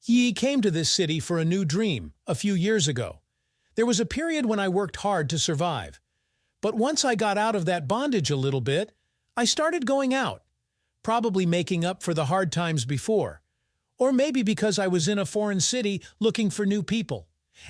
He came to this city for a new dream a few years ago. There was a period when I worked hard to survive. But once I got out of that bondage a little bit, I started going out, probably making up for the hard times before. Or maybe because I was in a foreign city looking for new people.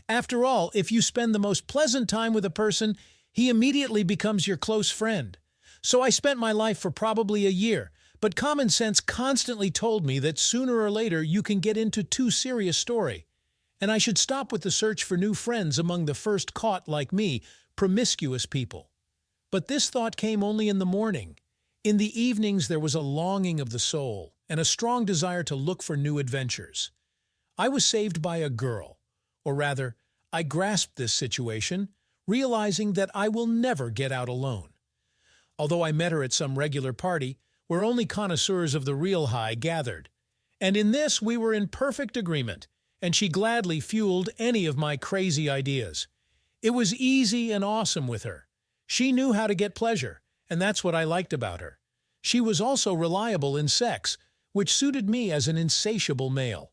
After all, if you spend the most pleasant time with a person, he immediately becomes your close friend. So I spent my life for probably a year, but common sense constantly told me that sooner or later you can get into too serious story. And I should stop with the search for new friends among the first caught, like me, promiscuous people. But this thought came only in the morning. In the evenings there was a longing of the soul and a strong desire to look for new adventures. I was saved by a girl, or rather, I grasped this situation, realizing that I will never get out alone. Although I met her at some regular party, where only connoisseurs of the real high gathered. And in this we were in perfect agreement, and she gladly fueled any of my crazy ideas. It was easy and awesome with her. She knew how to get pleasure, and that's what I liked about her. She was also reliable in sex, which suited me as an insatiable male.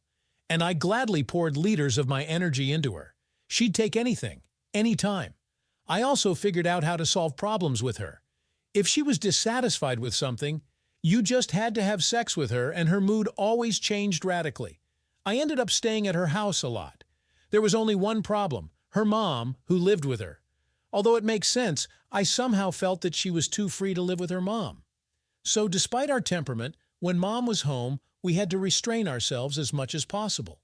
And I gladly poured liters of my energy into her. She'd take anything, anytime. I also figured out how to solve problems with her. If she was dissatisfied with something, you just had to have sex with her and her mood always changed radically. I ended up staying at her house a lot. There was only one problem, her mom, who lived with her. Although it makes sense, I somehow felt that she was too free to live with her mom. So despite our temperament, when mom was home, we had to restrain ourselves as much as possible.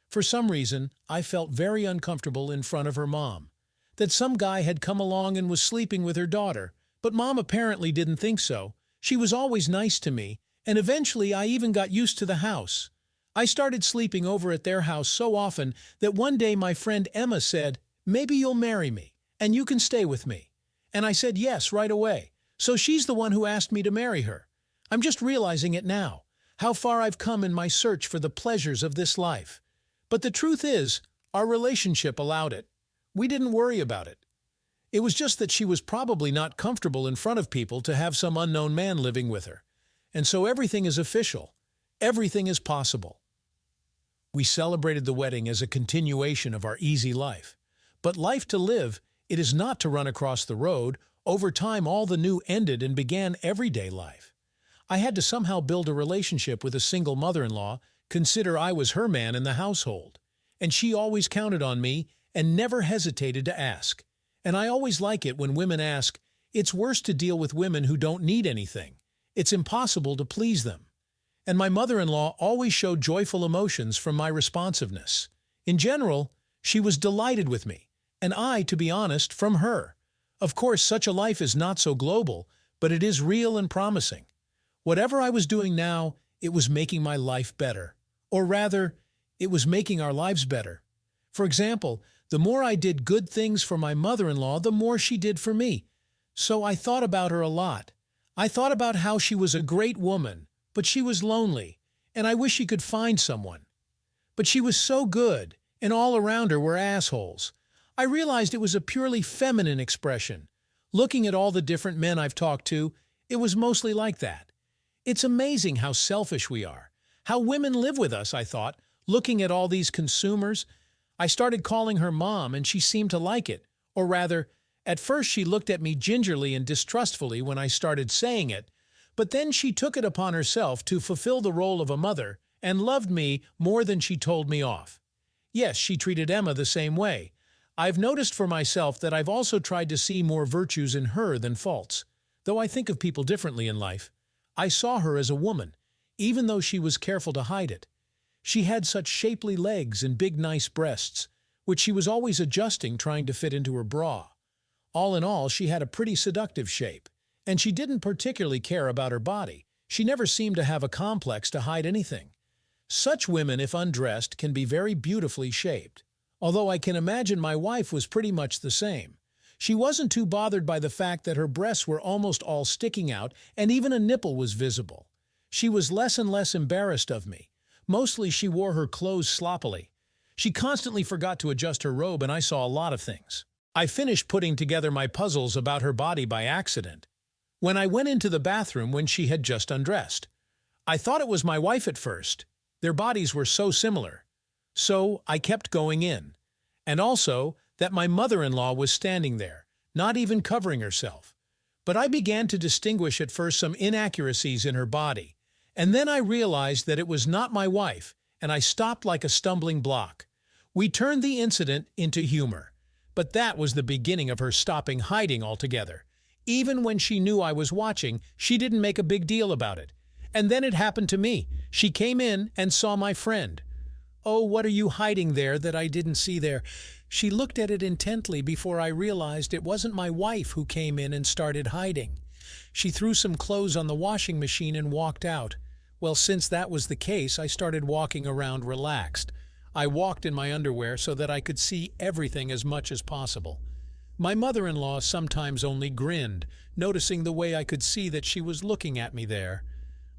For some reason, I felt very uncomfortable in front of her mom. That some guy had come along and was sleeping with her daughter, but mom apparently didn't think so. She was always nice to me, and eventually I even got used to the house. I started sleeping over at their house so often that one day my friend Emma said, "Maybe you'll marry me, and you can stay with me." And I said yes right away. So she's the one who asked me to marry her. I'm just realizing it now, how far I've come in my search for the pleasures of this life. But the truth is, our relationship allowed it. We didn't worry about it. It was just that she was probably not comfortable in front of people to have some unknown man living with her. And so everything is official. Everything is possible. We celebrated the wedding as a continuation of our easy life. But life to live, it is not to run across the road. Over time, all the new ended and began everyday life. I had to somehow build a relationship with a single mother-in-law, consider I was her man in the household. And she always counted on me and never hesitated to ask. And I always like it when women ask. It's worse to deal with women who don't need anything. It's impossible to please them. And my mother-in-law always showed joyful emotions from my responsiveness. In general, she was delighted with me, and I, to be honest, from her. Of course, such a life is not so global, but it is real and promising. Whatever I was doing now, it was making my life better. Or rather, it was making our lives better. For example, the more I did good things for my mother-in-law, the more she did for me. So I thought about her a lot. I thought about how she was a great woman, but she was lonely, and I wish she could find someone. But she was so good, and all around her were assholes. I realized it was a purely feminine expression. Looking at all the different men I've talked to, it was mostly like that. It's amazing how selfish we are. How women live with us, I thought, looking at all these consumers. I started calling her mom, and she seemed to like it. Or rather, at first she looked at me gingerly and distrustfully when I started saying it, but then she took it upon herself to fulfill the role of a mother and loved me more than she told me off. Yes, she treated Emma the same way. I've noticed for myself that I've also tried to see more virtues in her than faults. Though I think of people differently in life, I saw her as a woman, even though she was careful to hide it. She had such shapely legs and big nice breasts, which she was always adjusting trying to fit into her bra. All in all, she had a pretty seductive shape, and she didn't particularly care about her body. She never seemed to have a complex to hide anything. Such women, if undressed, can be very beautifully shaped. Although I can imagine my wife was pretty much the same. She wasn't too bothered by the fact that her breasts were almost all sticking out and even a nipple was visible. She was less and less embarrassed of me. Mostly she wore her clothes sloppily. She constantly forgot to adjust her robe, and I saw a lot of things. I finished putting together my puzzles about her body by accident when I went into the bathroom when she had just undressed. I thought it was my wife at first. Their bodies were so similar. So I kept going in. And also that my mother-in-law was standing there, not even covering herself. But I began to distinguish at first some inaccuracies in her body. And then I realized that it was not my wife, and I stopped like a stumbling block. We turned the incident into humor. But that was the beginning of her stopping hiding altogether. Even when she knew I was watching, she didn't make a big deal about it. And then it happened to me. She came in and saw my friend. "Oh, what are you hiding there that I didn't see there?" She looked at it intently before I realized it wasn't my wife who came in and started hiding. She threw some clothes on the washing machine and walked out. Well, since that was the case, I started walking around relaxed. I walked in my underwear so that I could see everything as much as possible. My mother-in-law sometimes only grinned, noticing the way I could see that she was looking at me there.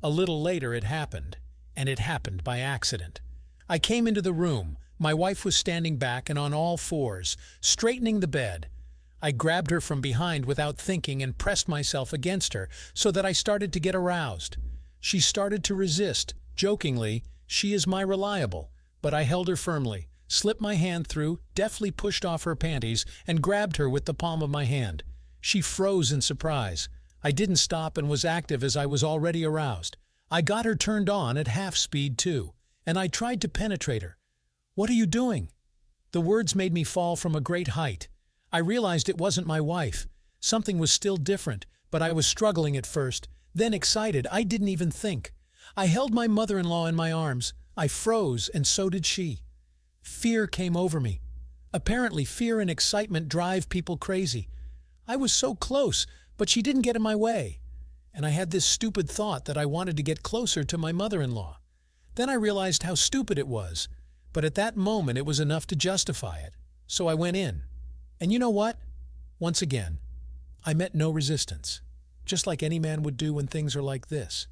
A little later it happened, and it happened by accident. I came into the room. My wife was standing back and on all fours, straightening the bed. I grabbed her from behind without thinking and pressed myself against her so that I started to get aroused. She started to resist, jokingly, "She is my reliable," but I held her firmly, slipped my hand through, deftly pushed off her panties, and grabbed her with the palm of my hand. She froze in surprise. I didn't stop and was active as I was already aroused. I got her turned on at half speed too, and I tried to penetrate her. "What are you doing?" The words made me fall from a great height. I realized it wasn't my wife. Something was still different, but I was struggling at first, then excited. I didn't even think. I held my mother-in-law in my arms. I froze, and so did she. Fear came over me. Apparently, fear and excitement drive people crazy. I was so close, but she didn't get in my way. And I had this stupid thought that I wanted to get closer to my mother-in-law. Then I realized how stupid it was. But at that moment, it was enough to justify it. So I went in. And you know what? Once again, I met no resistance, just like any man would do when things are like this.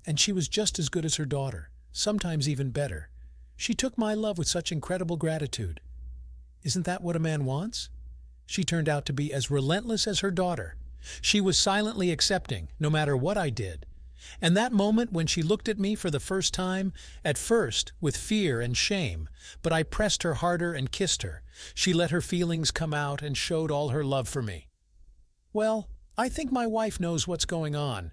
And she was just as good as her daughter, sometimes even better. She took my love with such incredible gratitude. Isn't that what a man wants? She turned out to be as relentless as her daughter. She was silently accepting, no matter what I did. And that moment when she looked at me for the first time, at first with fear and shame, but I pressed her harder and kissed her. She let her feelings come out and showed all her love for me. Well, I think my wife knows what's going on,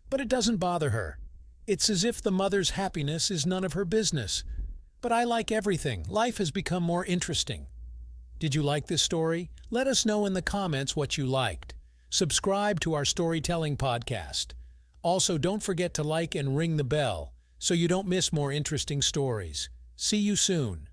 but it doesn't bother her. It's as if the mother's happiness is none of her business. But I like everything. Life has become more interesting. Did you like this story? Let us know in the comments what you liked. Subscribe to our storytelling podcast. Also, don't forget to like and ring the bell so you don't miss more interesting stories. See you soon.